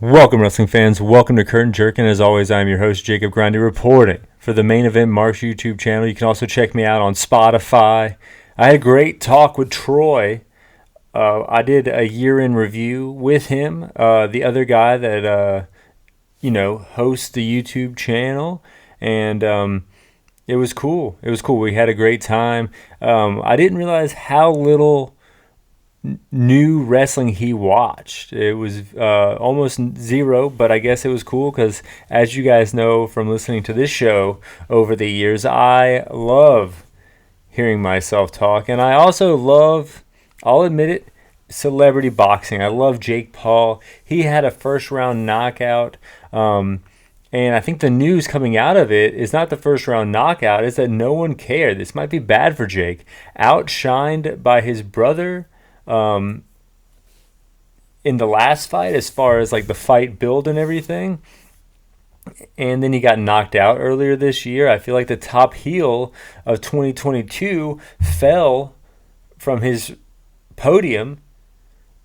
Welcome, wrestling fans. Welcome to Curtain Jerkin. As always, I'm your host, Jacob Grondy, reporting for the Main Event Marks YouTube channel. You can also check me out on Spotify. I had a great talk with Troy. I did a year-in review with him, the other guy that, hosts the YouTube channel. And it was cool. We had a great time. I didn't realize how little new wrestling he watched. It was almost zero, but I guess it was cool because, as you guys know from listening to this show over the years, I love hearing myself talk, and I also love, I'll admit it, celebrity boxing. I love Jake Paul. He had a first round knockout, and I think the news coming out of it is not the first round knockout, it's that no one cared. This might be bad for Jake. Outshined by his brother in the last fight, as far as like the fight build and everything, and then he got knocked out earlier this year. I feel like the top heel of 2022 fell from his podium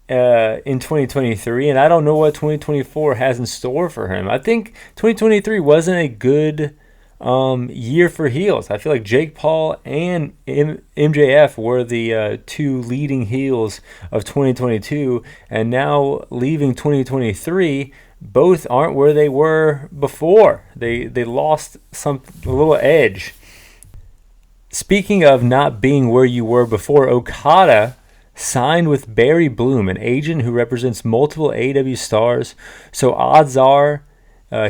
in 2023, and I don't know what 2024 has in store for him. I think 2023 wasn't a good year for heels. I feel like Jake Paul and MJF were the two leading heels of 2022, and now leaving 2023, both aren't where they were before. They lost a little edge. Speaking of not being where you were before, Okada signed with Barry Bloom, an agent who represents multiple AEW stars. So odds are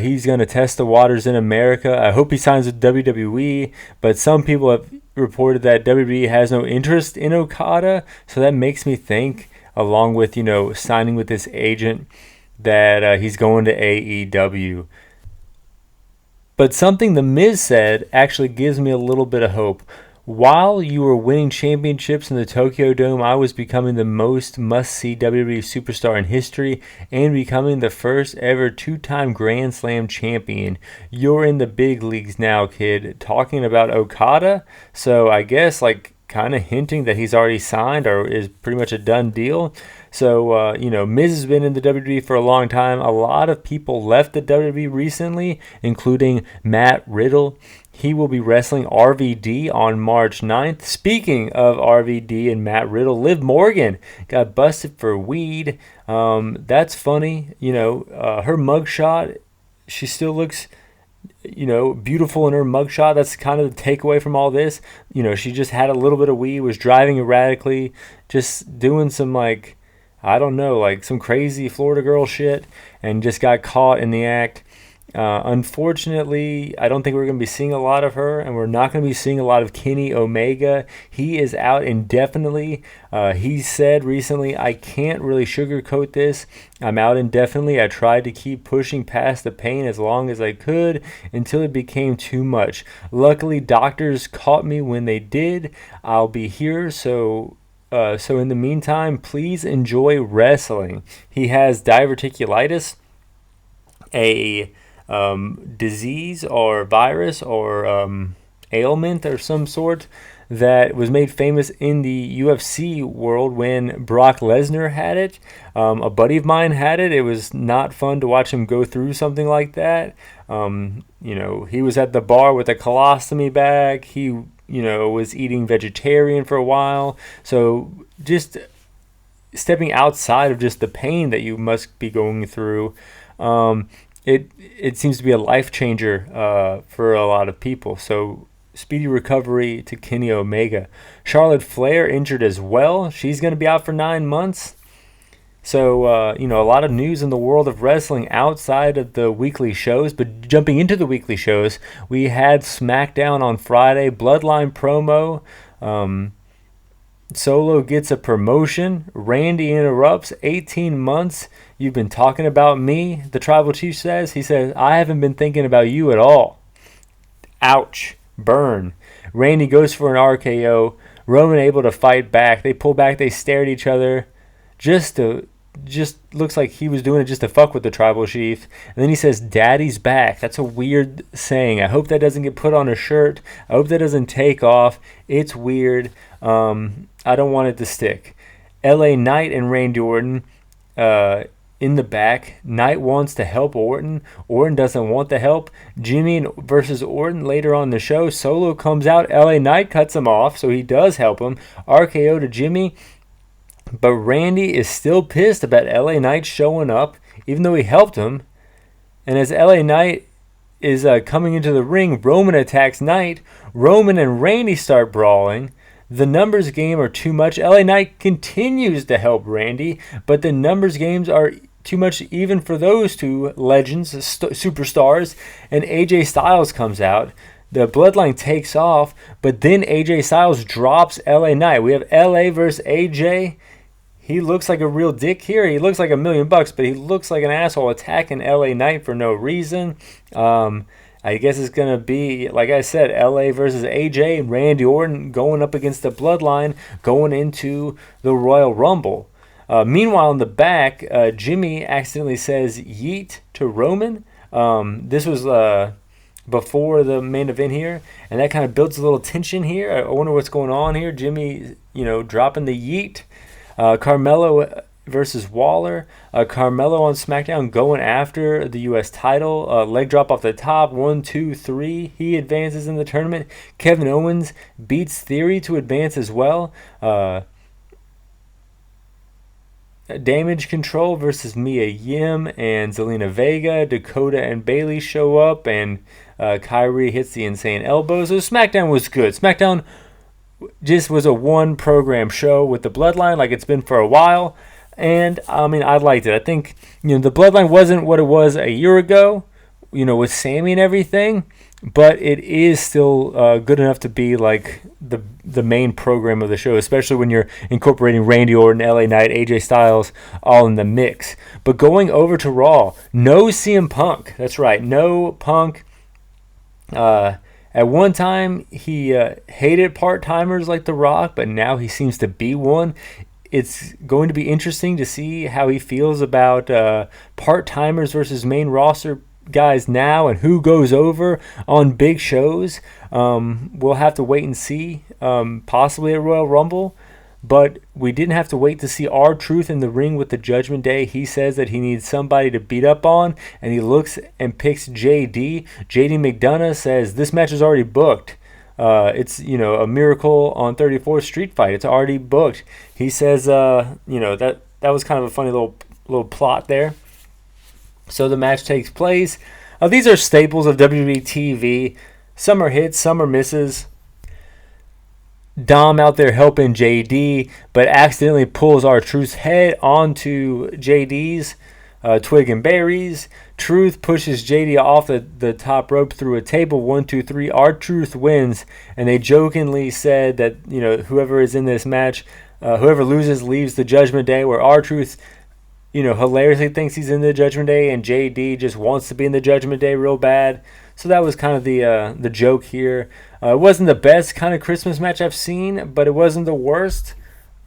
he's going to test the waters in America. I hope he signs with WWE, but some people have reported that WWE has no interest in Okada, so that makes me think, along with, signing with this agent, that he's going to AEW. But something The Miz said actually gives me a little bit of hope. While you were winning championships in the Tokyo Dome, I was becoming the most must-see WWE superstar in history and becoming the first ever two-time Grand Slam champion. You're in the big leagues now, kid. Talking about Okada, so I guess kind of hinting that he's already signed or is pretty much a done deal. So, Miz has been in the WWE for a long time. A lot of people left the WWE recently, including Matt Riddle. He will be wrestling RVD on March 9th. Speaking of RVD and Matt Riddle, Liv Morgan got busted for weed. That's funny. Her mugshot, she still looks, beautiful in her mugshot. That's kind of the takeaway from all this. She just had a little bit of weed, was driving erratically, just doing some some crazy Florida girl shit, and just got caught in the act. Unfortunately, I don't think we're going to be seeing a lot of her, and we're not going to be seeing a lot of Kenny Omega. He is out indefinitely. He said recently, I can't really sugarcoat this. I'm out indefinitely. I tried to keep pushing past the pain as long as I could until it became too much. Luckily, doctors caught me when they did. I'll be here, so in the meantime, please enjoy wrestling. He has diverticulitis, a disease or virus or ailment or some sort that was made famous in the UFC world when Brock Lesnar had it. A buddy of mine had it. It was not fun to watch him go through something like that. He was at the bar with a colostomy bag. He, was eating vegetarian for a while. So just stepping outside of just the pain that you must be going through, it seems to be a life changer for a lot of people. So speedy recovery to Kenny Omega. Charlotte Flair injured as well. She's going to be out for 9 months. So, a lot of news in the world of wrestling outside of the weekly shows. But jumping into the weekly shows, we had SmackDown on Friday, Bloodline promo. Solo gets a promotion. Randy interrupts. 18 months. You've been talking about me, the Tribal Chief says. He says, I haven't been thinking about you at all. Ouch. Burn. Randy goes for an RKO. Roman able to fight back. They pull back. They stare at each other. Just looks like he was doing it just to fuck with the Tribal Chief. And then he says, Daddy's back. That's a weird saying. I hope that doesn't get put on a shirt. I hope that doesn't take off. It's weird. I don't want it to stick. LA Knight and Randy Orton in the back. Knight wants to help Orton. Orton doesn't want the help. Jimmy versus Orton later on in the show. Solo comes out. LA Knight cuts him off, so he does help him. RKO to Jimmy. But Randy is still pissed about LA Knight showing up, even though he helped him. And as LA Knight is coming into the ring, Roman attacks Knight. Roman and Randy start brawling. The numbers game are too much. LA Knight continues to help Randy, but the numbers games are too much even for those two legends, superstars, and AJ Styles comes out. The bloodline takes off, but then AJ Styles drops LA Knight. We have LA versus AJ. He looks like a real dick here. He looks like $1 million, but he looks like an asshole attacking LA Knight for no reason. I guess it's going to be, like I said, LA versus AJ and Randy Orton going up against the bloodline going into the Royal Rumble. Meanwhile, in the back, Jimmy accidentally says yeet to Roman. This was before the main event here, and that kind of builds a little tension here. I wonder what's going on here. Jimmy, dropping the yeet. Carmelo versus Waller. Carmelo on SmackDown going after the U.S. title. Leg drop off the top. 1, 2, 3. He advances in the tournament. Kevin Owens beats Theory to advance as well. Damage Control versus Mia Yim and Zelina Vega. Dakota and Bayley show up, and Kyrie hits the insane elbow. So SmackDown was good. SmackDown just was a one-program show with the Bloodline like it's been for a while. And, I liked it. I think, the Bloodline wasn't what it was a year ago, with Sammy and everything. But it is still good enough to be like the main program of the show, especially when you're incorporating Randy Orton, LA Knight, AJ Styles all in the mix. But going over to Raw, no CM Punk. That's right, no Punk. At one time, he hated part-timers like The Rock, but now he seems to be one. It's going to be interesting to see how he feels about part-timers versus main roster guys now and who goes over on big shows. We'll have to wait and see, possibly at Royal Rumble. But we didn't have to wait to see R-Truth in the ring with the Judgment Day. He says that he needs somebody to beat up on, and he looks and picks JD. JD McDonough says this match is already booked. It's a Miracle on 34th Street fight. It's already booked. He says that was kind of a funny little plot there. So the match takes place. These are staples of WWE TV. Some are hits, some are misses. Dom out there helping JD, but accidentally pulls R-Truth's head onto JD's twig and berries. Truth pushes JD off the top rope through a table. 1, 2, 3. R-Truth wins, and they jokingly said that whoever is in this match, whoever loses leaves the Judgment Day. Where R-Truth, hilariously thinks he's in the Judgment Day, and JD just wants to be in the Judgment Day real bad. So that was kind of the joke here. It wasn't the best kind of Christmas match I've seen, but it wasn't the worst.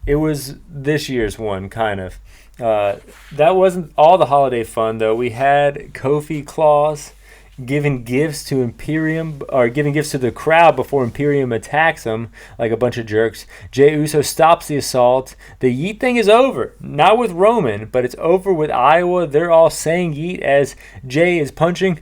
It was this year's one, kind of. That wasn't all the holiday fun, though. We had Kofi Claus giving gifts to Imperium, or giving gifts to the crowd before Imperium attacks him like a bunch of jerks. Jey Uso stops the assault. The yeet thing is over. Not with Roman, but it's over with Iowa. They're all saying yeet as Jey is punching.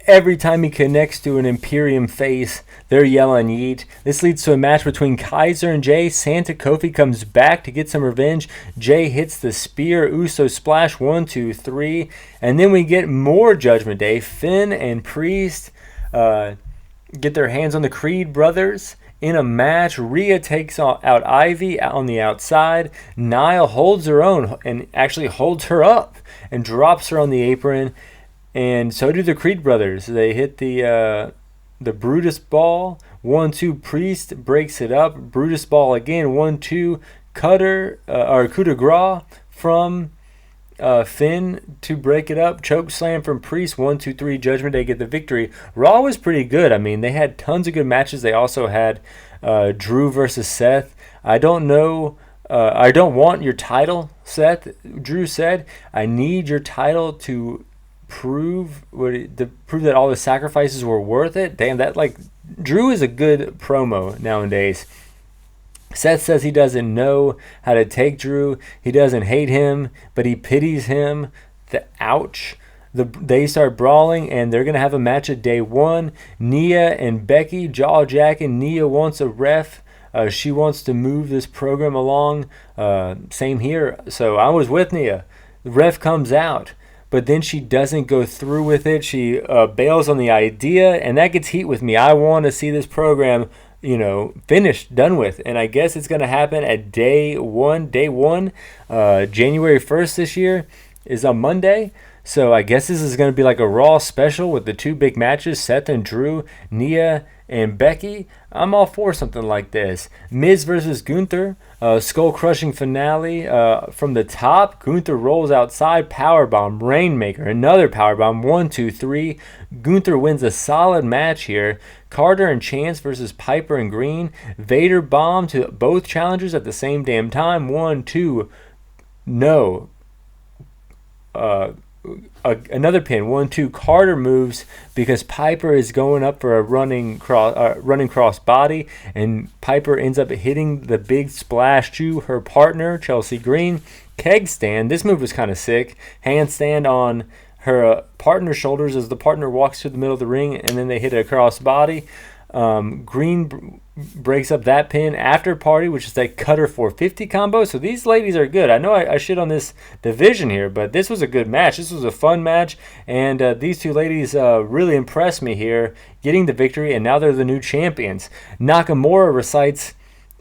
Every time he connects to an Imperium face, they're yelling yeet. This leads to a match between Kaiser and Jey. Santa Kofi comes back to get some revenge. Jey hits the spear. Uso splash. 1, 2, 3. And then we get more Judgment Day. Finn and Priest get their hands on the Creed brothers in a match. Rhea takes out Ivy on the outside. Nile holds her own and actually holds her up and drops her on the apron. And so do the Creed brothers. They hit the Brutus Ball. 1, 2. Priest breaks it up. Brutus Ball again. 1, 2. Cutter or coup de grace from Finn to break it up. Choke slam from Priest. 1, 2, 3. Judgment Day get the victory. Raw was pretty good. They had tons of good matches. They also had Drew versus Seth. I don't know. I don't want your title, Seth. Drew said, I need your title to prove that all the sacrifices were worth it. Damn, that Drew is a good promo nowadays. Seth says he doesn't know how to take Drew. He doesn't hate him, but he pities him. Ouch. They start brawling, and they're going to have a match at day one. Nia and Becky jaw-jacking. Nia wants a ref. She wants to move this program along. Same here. So I was with Nia. The ref comes out, but then she doesn't go through with it. She bails on the idea, and that gets heat with me. I want to see this program finished, done with. And I guess it's going to happen at day one. January 1st this year is on Monday. So I guess this is going to be like a Raw special with the two big matches, Seth and Drew, Nia and Becky. I'm all for something like this. Miz versus Gunther, skull-crushing finale from the top. Gunther rolls outside, powerbomb, Rainmaker, another powerbomb, 1, 2, 3. Gunther wins a solid match here. Carter and Chance versus Piper and Green. Vader bomb to both challengers at the same damn time. 1, 2, no. Another pin. 1, 2. Carter moves because Piper is going up for a running cross body, and Piper ends up hitting the big splash to her partner, Chelsea Green. Keg stand. This move was kind of sick. Handstand on her partner's shoulders as the partner walks to the middle of the ring, and then they hit a cross body. Green breaks up that pin. After party, which is like cutter 450 combo. So these ladies are good. I know I shit on this division here, but this was a good match. This was a fun match, and these two ladies really impressed me here, getting the victory, and now they're the new champions. Nakamura recites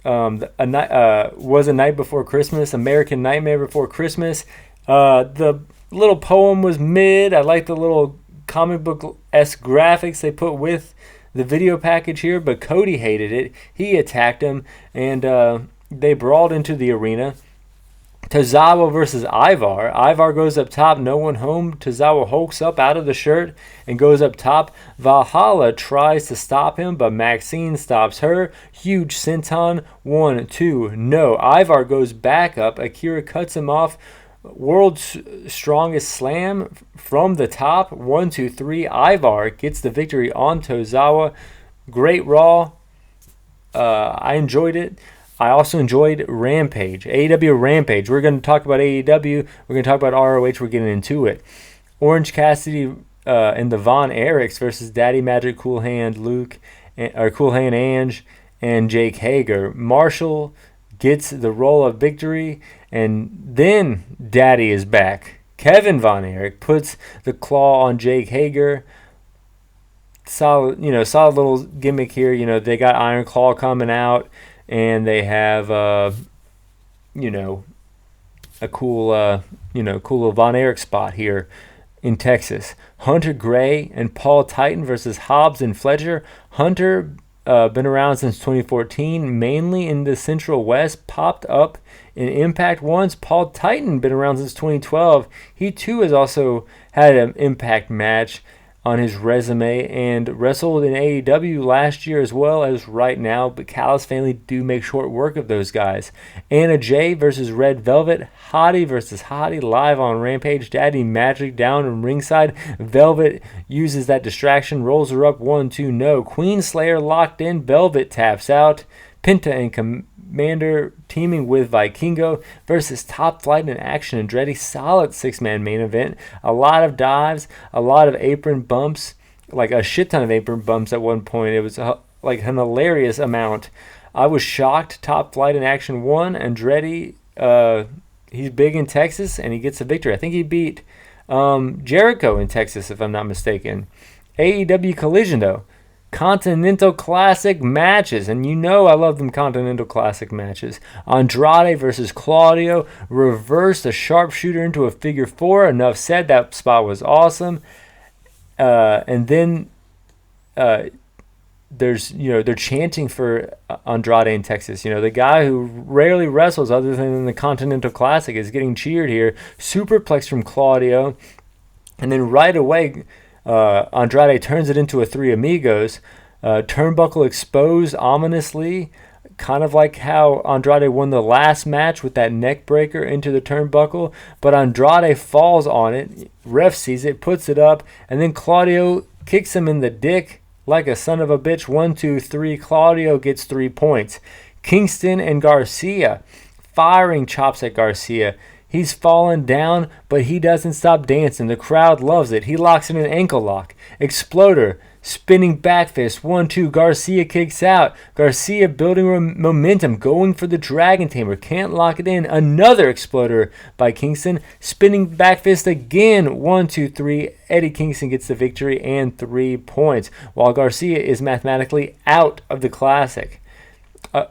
was a night before Christmas, American Nightmare Before Christmas. The little poem was mid. I like the little comic book-esque graphics they put with the video package here, but Cody hated it. He attacked him, and they brawled into the arena. Tozawa versus Ivar. Ivar goes up top, no one home. Tozawa hulks up out of the shirt and goes up top. Valhalla tries to stop him, but Maxine stops her. Huge senton. 1, 2, no. Ivar goes back up. Akira cuts him off. World's strongest slam from the top. 1, 2, 3. Ivar gets the victory on Tozawa. Great Raw. I enjoyed it. I also enjoyed Rampage. AEW Rampage. We're going to talk about AEW. We're going to talk about ROH. We're getting into it. Orange Cassidy and the Von Erichs versus Daddy Magic, Cool Hand Luke, or Cool Hand Ange, and Jake Hager. Marshall gets the roll of victory, and then Daddy is back. Kevin Von Erich puts the claw on Jake Hager. Solid little gimmick here. They got Iron Claw coming out, and they have a cool little Von Erich spot here in Texas. Hunter Gray and Paul Titan versus Hobbs and Fletcher. Hunter been around since 2014, mainly in the Central West, popped up in Impact once. Paul Titan been around since 2012. He too has also had an Impact match on his resume and wrestled in AEW last year as well as right now, but Callis family do make short work of those guys. Anna Jay versus Red Velvet. Hottie versus Hottie live on Rampage. Daddy Magic down in ringside. Velvet uses that distraction, rolls her up. 1, 2, no. Queen Slayer locked in. Velvet taps out. Penta and Commander teaming with Vikingo versus Top Flight and Action Andretti. Solid 6-man main event. A lot of dives, a lot of apron bumps, like a shit ton of apron bumps at one point. It was like an hilarious amount. I was shocked. Top Flight and Action won. Andretti, he's big in Texas, and he gets a victory. I think he beat Jericho in Texas, if I'm not mistaken. AEW Collision, though. Continental Classic matches, and I love them Continental Classic matches. Andrade versus Claudio, reversed a sharpshooter into a figure 4. Enough said. That spot was awesome. And then there's they're chanting for Andrade in Texas. The guy who rarely wrestles other than in the Continental Classic is getting cheered here. Superplex from Claudio, and then right away Andrade turns it into a Three Amigos. Turnbuckle exposed ominously, kind of like how Andrade won the last match with that neck breaker into the turnbuckle. But Andrade falls on it. Ref sees it, puts it up, and then Claudio kicks him in the dick like a son of a bitch. 1, 2, 3. Claudio gets 3 points. Kingston and Garcia, firing chops at Garcia. He's fallen down, but he doesn't stop dancing. The crowd loves it. He locks in an ankle lock. Exploder, spinning back fist. 1-2. Garcia kicks out. Garcia building momentum, going for the Dragon Tamer. Can't lock it in. Another exploder by Kingston. Spinning back fist again. 1-2-3. Eddie Kingston gets the victory and 3 points, while Garcia is mathematically out of the Classic,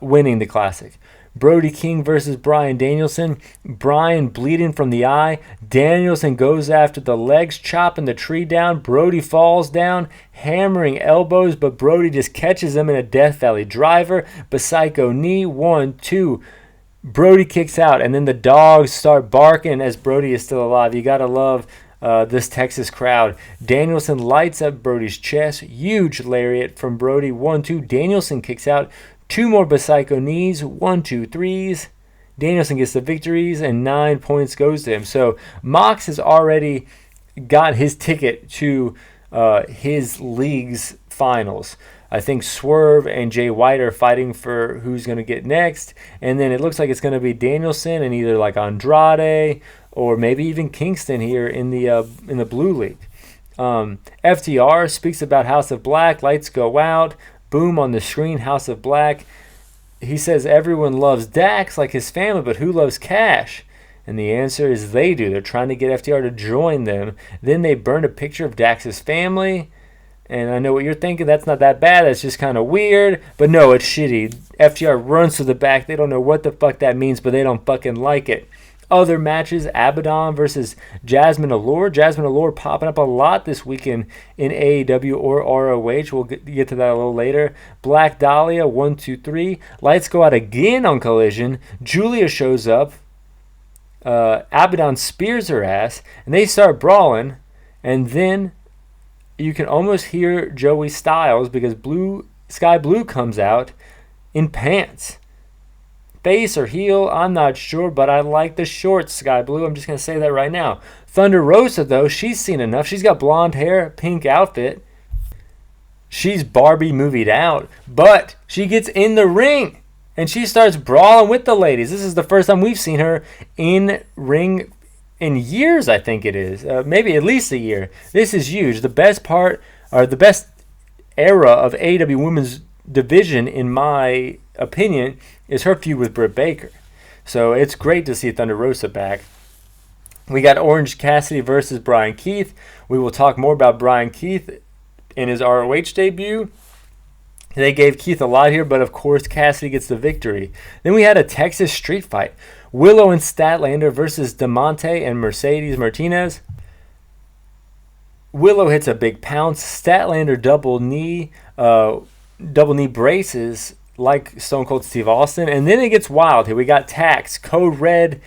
winning the Classic. Brody King versus Bryan Danielson. Bryan bleeding from the eye. Danielson goes after the legs, chopping the tree down. Brody falls down, hammering elbows, but Brody just catches him in a Death Valley driver. Psycho knee. 1-2. Brody kicks out, and then the dogs start barking as Brody is still alive. You gotta love this Texas crowd. Danielson lights up Brody's chest. Huge lariat from Brody. 1-2. Danielson kicks out. 2 more Psycho knees. 1-2-3s. Danielson gets the victories, and 9 points goes to him. So Mox has already got his ticket to his league's finals. I think Swerve and Jay White are fighting for who's going to get next. And then it looks like it's going to be Danielson and either like Andrade or maybe even Kingston here in the Blue League. FTR speaks about House of Black. Lights go out. Boom on the screen, House of Black. He says everyone loves Dax like his family, but who loves Cash? And the answer is they do. They're trying to get FTR to join them. Then they burn a picture of Dax's family. And I know what you're thinking. That's not that bad. That's just kind of weird. But no, it's shitty. FTR runs to the back. They don't know what the fuck that means, but they don't fucking like it. Other matches, Abaddon versus Jasmine Allure. Jasmine Allure popping up a lot this weekend in AEW or ROH. We'll get to that a little later. Black Dahlia, 1-2-3. Lights go out again on Collision. Julia shows up. Abaddon spears her ass, and they start brawling. And then you can almost hear Joey Styles because Sky Blue comes out in pants. Face or heel, I'm not sure, but I like the shorts, Sky Blue. I'm just going to say that right now. Thunder Rosa, though, she's seen enough. She's got blonde hair, pink outfit. She's Barbie movied out, but she gets in the ring, and she starts brawling with the ladies. This is the first time we've seen her in ring in years, I think it is. Maybe at least a year. This is huge. The best part, or the best era of AEW Women's Division, in my opinion, is her feud with Britt Baker. So it's great to see Thunder Rosa back. We got Orange Cassidy versus Brian Keith. We will talk more about Brian Keith in his ROH debut. They gave Keith a lot here, but of course Cassidy gets the victory. Then we had a Texas street fight. Willow and Statlander versus DeMonte and Mercedes Martinez. Willow hits a big pounce. Statlander double knee braces like Stone Cold Steve Austin, and then it gets wild here. We got tax, Code Red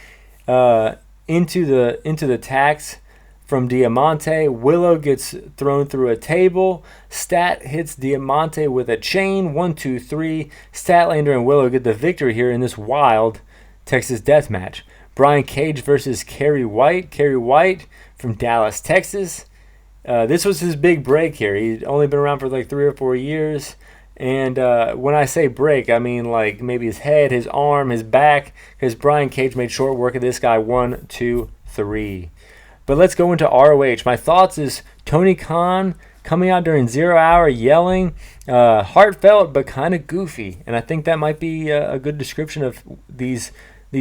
into the tax from Diamante. Willow gets thrown through a table. Stat hits Diamante with a chain. 1-2-3. Statlander and Willow get the victory here in this wild Texas death match. Brian Cage versus Kerry White. Kerry White from Dallas, Texas. This was his big break here. He'd only been around for like 3 or 4 years. And when I say break, I mean like maybe his head, his arm, his back, because Brian Cage made short work of this guy. 1, 2, 3. But let's go into ROH. My thoughts is Tony Khan coming out during 0 Hour yelling, heartfelt but kind of goofy. And I think that might be a good description of these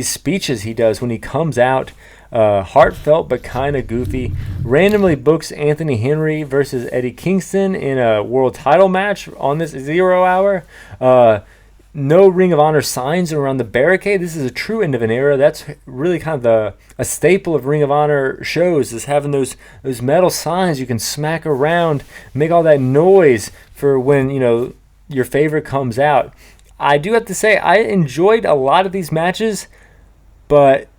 speeches he does when he comes out. Heartfelt but kind of goofy. Randomly books Anthony Henry versus Eddie Kingston in a world title match on this 0 Hour. No Ring of Honor signs around the barricade. This is a true end of an era. That's really kind of a staple of Ring of Honor shows, is having those metal signs you can smack around, make all that noise for when your favorite comes out. I do have to say I enjoyed a lot of these matches, but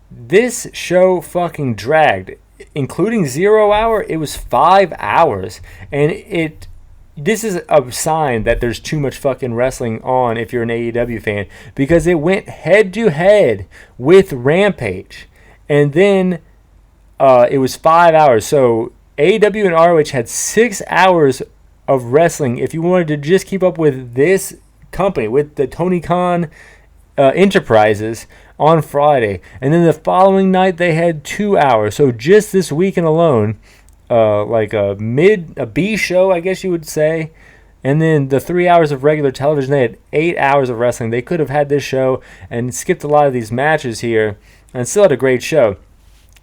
this show fucking dragged, including 0 Hour. It was 5 hours, and this is a sign that there's too much fucking wrestling on if you're an AEW fan, because it went head to head with Rampage, and then it was 5 hours. So AEW and ROH had 6 hours of wrestling if you wanted to just keep up with this company with the Tony Khan Enterprises on Friday. And then the following night they had 2 hours. So just this weekend alone, like a B show, I guess you would say. And then the 3 hours of regular television, they had 8 hours of wrestling. They could have had this show and skipped a lot of these matches here and still had a great show.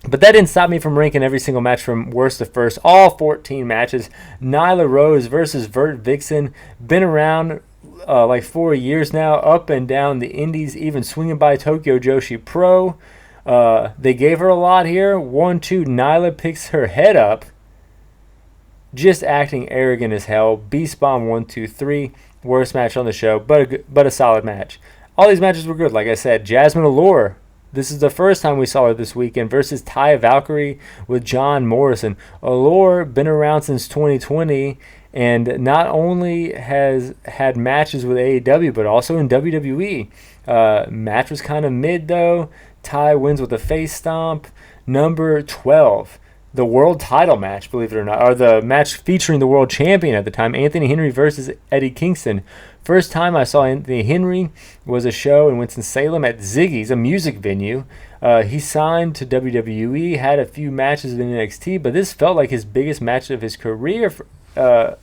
But that didn't stop me from ranking every single match from worst to first. All 14 matches. Nyla Rose versus Vert Vixen. Been around like 4 years now. Up and down the indies. Even swinging by Tokyo Joshi Pro. They gave her a lot here. 1-2. Nyla picks her head up. Just acting arrogant as hell. Beast Bomb 1-2-3. Worst match on the show. But a solid match. All these matches were good. Like I said. Jasmine Allure. This is the first time we saw her this weekend versus Taya Valkyrie with John Morrison. Allure been around since 2020 and not only has had matches with AEW but also in WWE. Match was kind of mid though. Ty wins with a face stomp. Number 12. The world title match, believe it or not, or the match featuring the world champion at the time, Anthony Henry versus Eddie Kingston. First time I saw Anthony Henry was a show in Winston-Salem at Ziggy's, a music venue. He signed to WWE, had a few matches in NXT, but this felt like his biggest match of his career a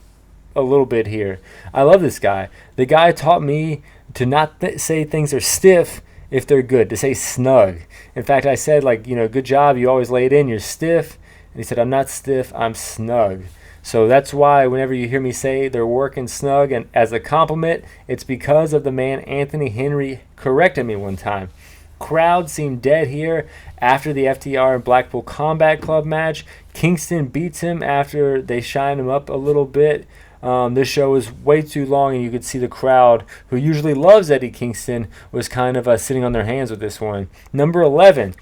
little bit here. I love this guy. The guy taught me to not say things are stiff if they're good, to say snug. In fact, I said, good job, you always lay it in, you're stiff. And he said, I'm not stiff, I'm snug. So that's why whenever you hear me say they're working snug, and as a compliment, it's because of the man Anthony Henry corrected me one time. Crowd seemed dead here after the FTR and Blackpool Combat Club match. Kingston beats him after they shine him up a little bit. This show was way too long, and you could see the crowd, who usually loves Eddie Kingston, was kind of sitting on their hands with this one. Number 11.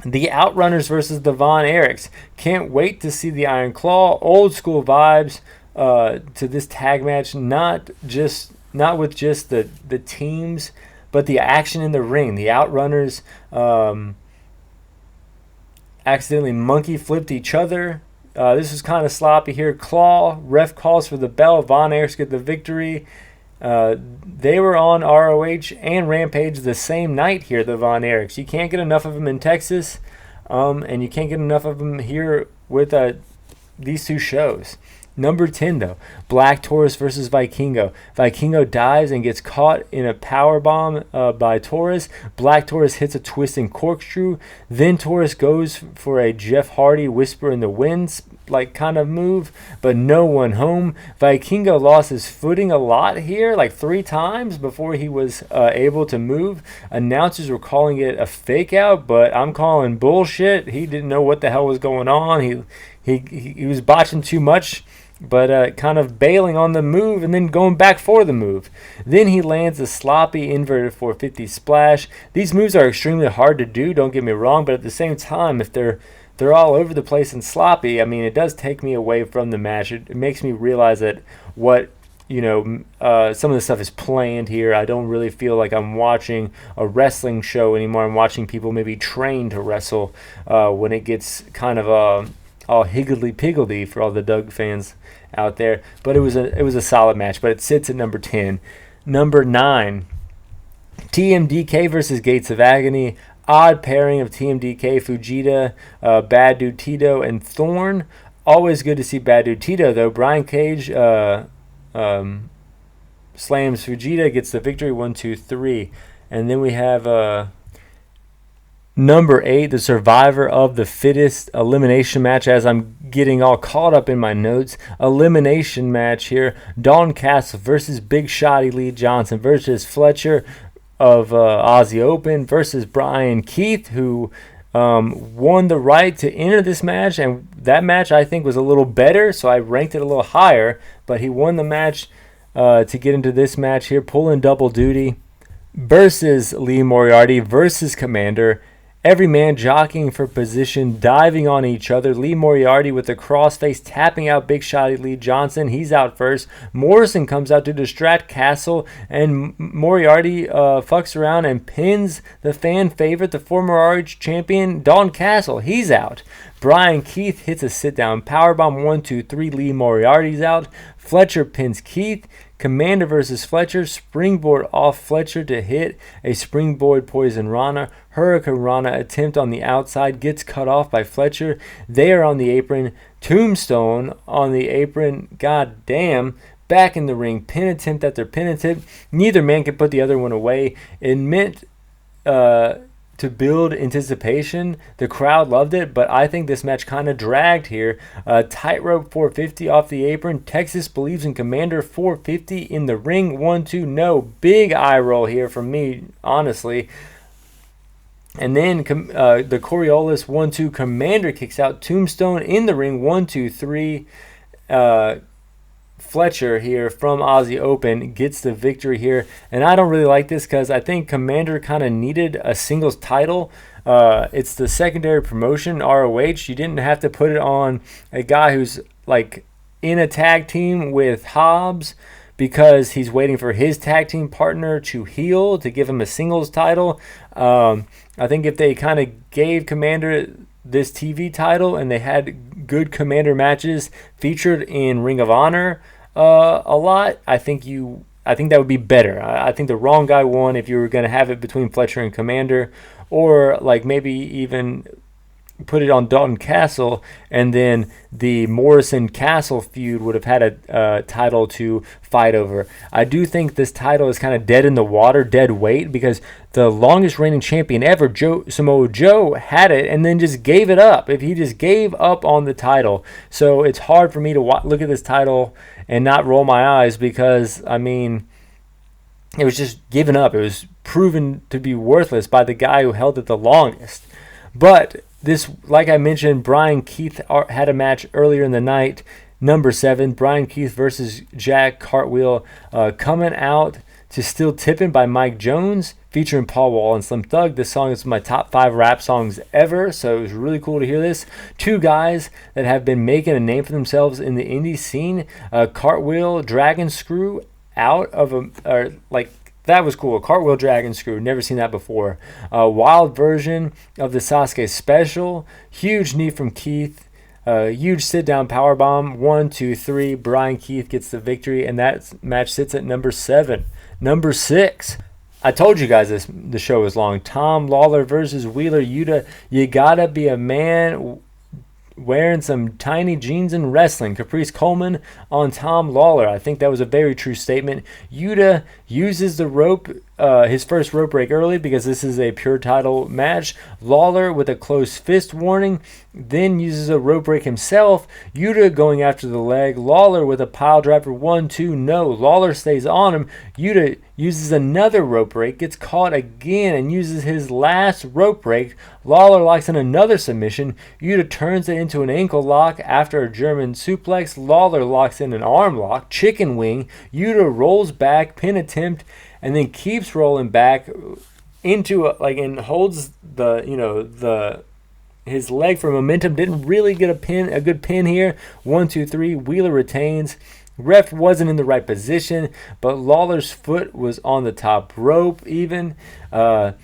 The Outrunners versus the Von Erichs. Can't wait to see the Iron Claw. Old school vibes to this tag match. Not with just the teams, but the action in the ring. The Outrunners accidentally monkey flipped each other. This was kind of sloppy here. Claw, ref calls for the bell. Von Erichs get the victory. They were on ROH and Rampage the same night here, the Von Erichs. You can't get enough of them in Texas, and you can't get enough of them here with these two shows. Number 10, though, Black Taurus versus Vikingo. Vikingo dives and gets caught in a powerbomb by Taurus. Black Taurus hits a twisting corkscrew. Then Taurus goes for a Jeff Hardy whisper in the wind kind of move, but no one home. Vikingo lost his footing a lot here, 3 times before he was able to move. Announcers were calling it a fake out, but I'm calling bullshit. He didn't know what the hell was going on. He was botching too much, but kind of bailing on the move and then going back for the move. Then he lands a sloppy inverted 450 splash. These moves are extremely hard to do, don't get me wrong, but at the same time, if they're all over the place and sloppy, it does take me away from the match. It makes me realize that some of the stuff is planned here. I don't really feel like I'm watching a wrestling show anymore. I'm watching people maybe train to wrestle when it gets kind of all higgledy-piggledy for all the Doug fans out there. But it was a solid match, but it sits at number 10. Number 9, TMDK versus Gates of Agony. Odd pairing of TMDK, Fujita, Bad Dude Tito, and Thorne. Always good to see Bad Dude Tito, though. Brian Cage slams Fujita, gets the victory, 1-2-3. And then we have number 8, the Survivor of the Fittest elimination match. As I'm getting all caught up in my notes, elimination match here. Dalton Castle versus Big Shotty Lee Johnson versus Fletcher of Aussie Open versus Brian Keith, who won the right to enter this match, and that match I think was a little better, so I ranked it a little higher, but he won the match to get into this match here, pulling double duty versus Lee Moriarty versus Commander. Every man jockeying for position, diving on each other. Lee Moriarty with the crossface, tapping out Big Shotty Lee Johnson. He's out first. Morrison comes out to distract Castle, and Moriarty fucks around and pins the fan favorite, the former ROH champion, Dalton Castle. He's out. Brian Keith hits a sit-down powerbomb, 1-2-3. Lee Moriarty's out. Fletcher pins Keith. Commander versus Fletcher. Springboard off Fletcher to hit a springboard poison Rana. Hurricane Rana attempt on the outside gets cut off by Fletcher. They are on the apron. Tombstone on the apron. God damn. Back in the ring. Pin attempt after pin attempt. Neither man can put the other one away. It meant to build anticipation. The crowd loved it, but I think this match kind of dragged here. Tightrope 450 off the apron. Texas believes in Commander 450 in the ring. 1-2, no. Big eye roll here from me, honestly. And then the Coriolis 1-2. Commander kicks out. Tombstone in the ring. 1-2-3. Fletcher here from Aussie Open gets the victory here. And I don't really like this because I think Commander kind of needed a singles title. It's the secondary promotion, ROH. You didn't have to put it on a guy who's like in a tag team with Hobbs because he's waiting for his tag team partner to heal to give him a singles title. I think if they kind of gave Commander this TV title and they had good Commander matches featured in Ring of Honor a lot, I think that would be better. I think the wrong guy won if you were going to have it between Fletcher and Commander, or like maybe even put it on Dalton Castle, and then the Morrison Castle feud would have had a title to fight over. I do think this title is kind of dead in the water, dead weight, because the longest reigning champion ever, Samoa Joe, had it and then just gave it up. If he just gave up on the title. So it's hard for me to look at this title and not roll my eyes because, I mean, it was just given up. It was proven to be worthless by the guy who held it the longest. But this, like I mentioned, Brian Keith had a match earlier in the night. Number 7, Brian Keith versus Jack Cartwheel, coming out to Still Tippin' by Mike Jones, featuring Paul Wall and Slim Thug. This song is my top 5 rap songs ever, so it was really cool to hear this. Two guys that have been making a name for themselves in the indie scene. Cartwheel Dragon Screw out of that was cool. Cartwheel Dragon Screw. Never seen that before. Wild version of the Sasuke special. Huge knee from Keith. Huge sit-down powerbomb. 1, 2, 3. Brian Keith gets the victory, and that match sits at number 7. Number 6. I told you guys the show was long. Tom Lawler versus Wheeler Yuta. You gotta be a man wearing some tiny jeans and wrestling. Caprice Coleman on Tom Lawler. I think that was a very true statement. Yuta uses the rope, his first rope break early because this is a pure title match. Lawler with a closed fist warning, then uses a rope break himself. Yuta going after the leg. Lawler with a pile driver. 1, 2, no. Lawler stays on him. Yuta uses another rope break, gets caught again, and uses his last rope break. Lawler locks in another submission. Yuta turns it into an ankle lock after a German suplex. Lawler locks in an arm lock, chicken wing. Yuta rolls back, pin attempt, and then keeps rolling back into and holds his leg for momentum. Didn't really get a good pin here. 1, 2, 3. Wheeler retains. Ref wasn't in the right position, but Lawler's foot was on the top rope even. Then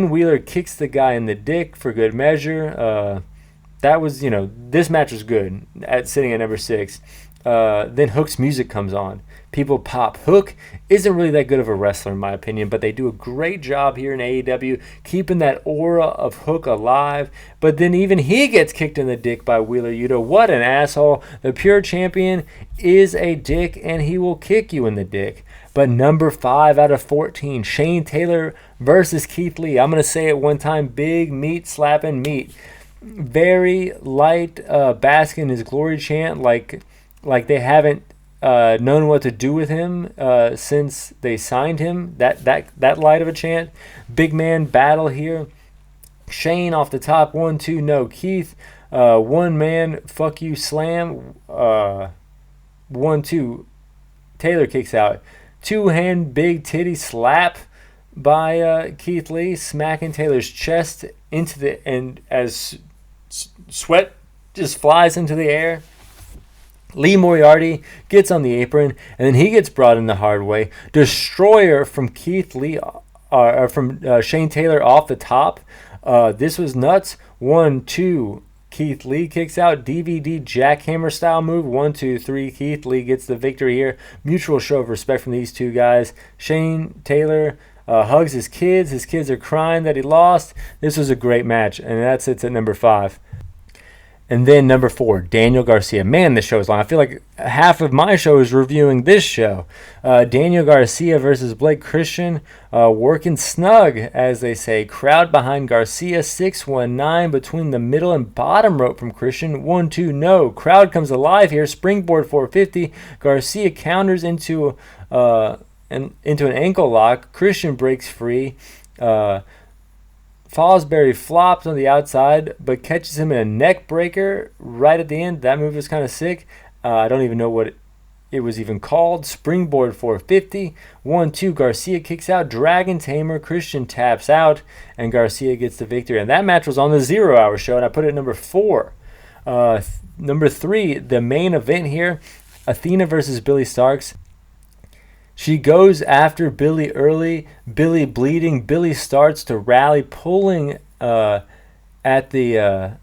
Wheeler kicks the guy in the dick for good measure. This match was good sitting at number 6. Then Hook's music comes on. People pop. Hook isn't really that good of a wrestler in my opinion, but they do a great job here in AEW keeping that aura of Hook alive. But then even he gets kicked in the dick by Wheeler Yuta. What an asshole. The pure champion is a dick and he will kick you in the dick. But number 5 out of 14, Shane Taylor versus Keith Lee. I'm going to say it one time. Big meat slapping meat. Very light bask in his glory chant like they haven't known what to do with him since they signed him. That light of a chant. Big man battle here. Shane off the top. 1, 2, no. Keith, one man, fuck you, slam. 1, 2. Taylor kicks out. 2-hand big titty slap by Keith Lee, smacking Taylor's chest and as sweat just flies into the air. Lee Moriarty gets on the apron, and then he gets brought in the hard way. Destroyer from Keith Lee, from Shane Taylor off the top. This was nuts. 1, 2. Keith Lee kicks out. DVD jackhammer style move. 1, 2, 3. Keith Lee gets the victory here. Mutual show of respect from these two guys. Shane Taylor hugs his kids. His kids are crying that he lost. This was a great match, and that sits at number 5. And then number 4, Daniel Garcia. Man, this show is long. I feel like half of my show is reviewing this show. Daniel Garcia versus Blake Christian. Working snug, as they say. Crowd behind Garcia. 619 between the middle and bottom rope from Christian. 1, 2, no. Crowd comes alive here. Springboard 450. Garcia counters into an ankle lock. Christian breaks free. Fosbury flops on the outside, but catches him in a neck breaker right at the end. That move was kind of sick. I don't even know what it was even called. Springboard 450. 1, 2. Garcia kicks out. Dragon Tamer. Christian taps out, and Garcia gets the victory. And that match was on the 0 Hour show, and I put it at number 4. Number 3, the main event here, Athena versus Billy Starks. She goes after Billy early. Billy bleeding. Billy starts to rally, pulling at the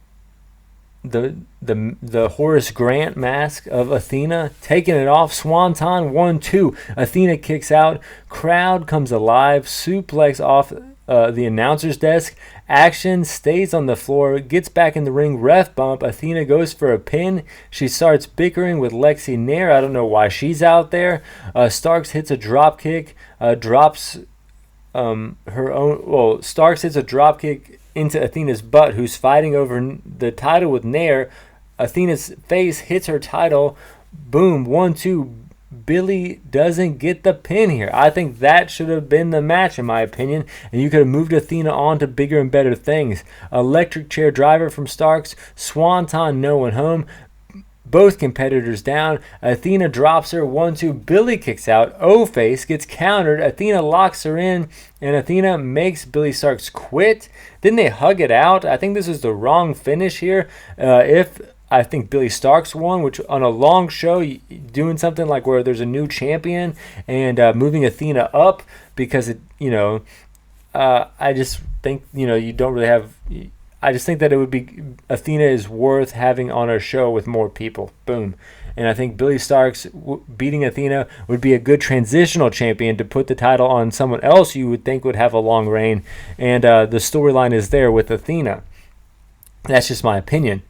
Horace Grant mask of Athena, taking it off. Swanton 1, 2. Athena kicks out. Crowd comes alive. Suplex off the announcer's desk. Action, stays on the floor, gets back in the ring. Ref bump. Athena goes for a pin. She starts bickering with Lexi Nair. I don't know why she's out there. Starks hits a drop kick. Drops her own. Well, Starks hits a drop kick into Athena's butt, who's fighting over the title with Nair. Athena's face hits her title. Boom. 1, 2. Billy doesn't get the pin here. I think that should have been the match, in my opinion, and you could have moved Athena on to bigger and better things. Electric chair driver from Starks. Swanton no one home. Both competitors down. Athena drops her. 1, 2. Billy kicks out. O-face gets countered. Athena locks her in, and Athena makes Billy Starks quit. Then they hug it out. I think this is the wrong finish here. I think Billy Starks won, which on a long show, doing something like where there's a new champion and moving Athena up, because I just think you don't really have. I just think that it would be Athena is worth having on our show with more people. Boom. And I think Billy Starks beating Athena would be a good transitional champion to put the title on someone else you would think would have a long reign. And the storyline is there with Athena. That's just my opinion.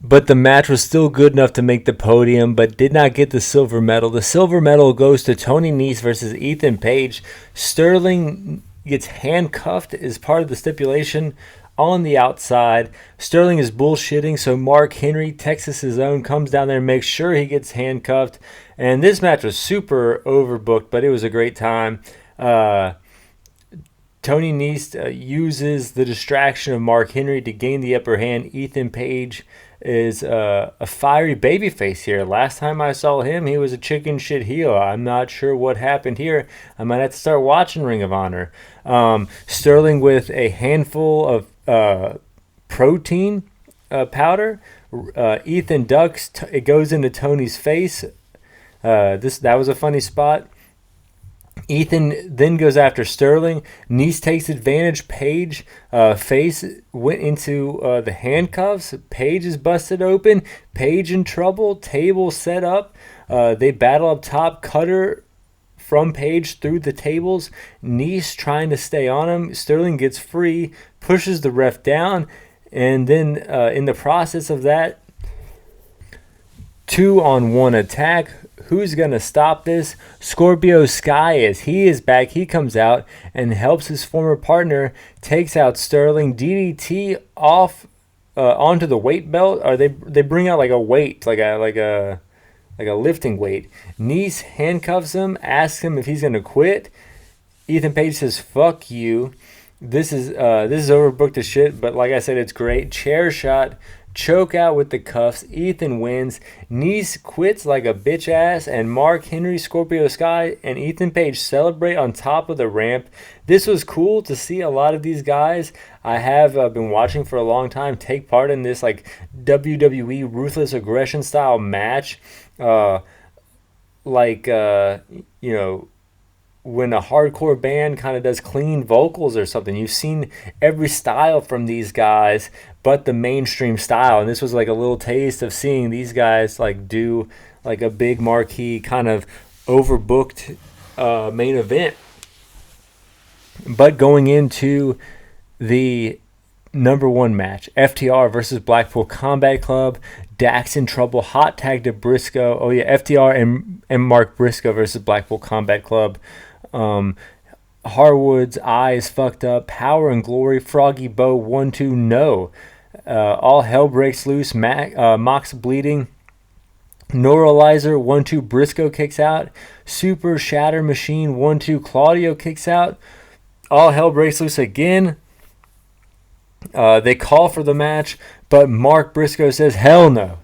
But the match was still good enough to make the podium, but did not get the silver medal. The silver medal goes to Tony Nese versus Ethan Page. Sterling gets handcuffed as part of the stipulation on the outside. Sterling is bullshitting, so Mark Henry, Texas's own, comes down there and makes sure he gets handcuffed. And this match was super overbooked, but it was a great time. Tony Nese uses the distraction of Mark Henry to gain the upper hand. Ethan Page is a fiery babyface here. Last time I saw him, he was a chicken shit heel. I'm not sure what happened here. I might have to start watching Ring of Honor. Sterling with a handful of protein powder. Ethan ducks. It goes into Tony's face. That was a funny spot. Ethan then goes after Sterling. Nese takes advantage. Page face went into the handcuffs. Page is busted open. Page in trouble. Table set up. They battle up top. Cutter from Page through the tables. Nese trying to stay on him. Sterling gets free. Pushes the ref down. And then in the process of that, 2-on-1 attack. Who's going to stop this? Scorpio Sky he is back. He comes out and helps his former partner, takes out Sterling. DDT off onto the weight belt. Or they bring out like a weight, like a lifting weight. Nese handcuffs him, asks him if he's going to quit. Ethan Page says, "Fuck you." This is overbooked as shit, but like I said, it's great. Chair shot. Choke out with the cuffs. Ethan wins. Nese quits like a bitch ass, and Mark Henry, Scorpio Sky, and Ethan Page celebrate on top of the ramp. This was cool to see a lot of these guys I have been watching for a long time take part in this like WWE Ruthless Aggression style match. when a hardcore band kind of does clean vocals or something. You've seen every style from these guys but the mainstream style, and this was like a little taste of seeing these guys like do like a big marquee kind of overbooked main event. But going into the number one match, FTR versus Blackpool Combat Club, Dax in trouble, hot tag to Briscoe. Oh yeah, FTR and Mark Briscoe versus Blackpool Combat Club. Harwood's eye is fucked up. Power and Glory, Froggy Bow, 1-2, no. All hell breaks loose. Mox bleeding. Neuralizer, 1-2, Briscoe kicks out. Super Shatter Machine, 1-2, Claudio kicks out. All hell breaks loose again. They call for the match, but Mark Briscoe says, hell no.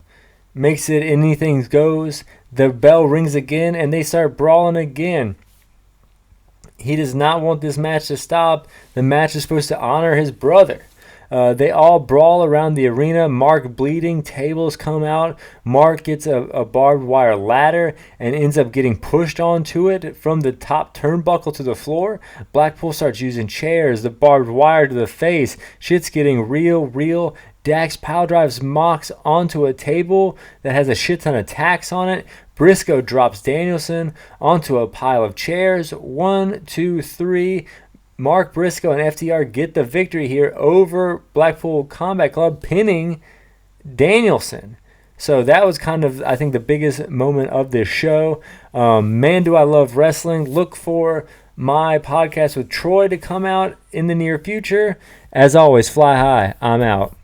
Makes it anything goes. The bell rings again, and they start brawling again. He does not want this match to stop. The match is supposed to honor his brother. They all brawl around the arena. Mark bleeding. Tables come out. Mark gets a barbed wire ladder and ends up getting pushed onto it from the top turnbuckle to the floor. Blackpool starts using chairs. The barbed wire to the face. Shit's getting real. Dax power drives Mox onto a table that has a shit ton of tacks on it. Briscoe drops Danielson onto a pile of chairs. 1, 2, 3. Mark Briscoe and FTR get the victory here over Blackpool Combat Club, pinning Danielson. So that was kind of, I think, the biggest moment of this show. Man, do I love wrestling. Look for my podcast with Troy to come out in the near future. As always, fly high. I'm out.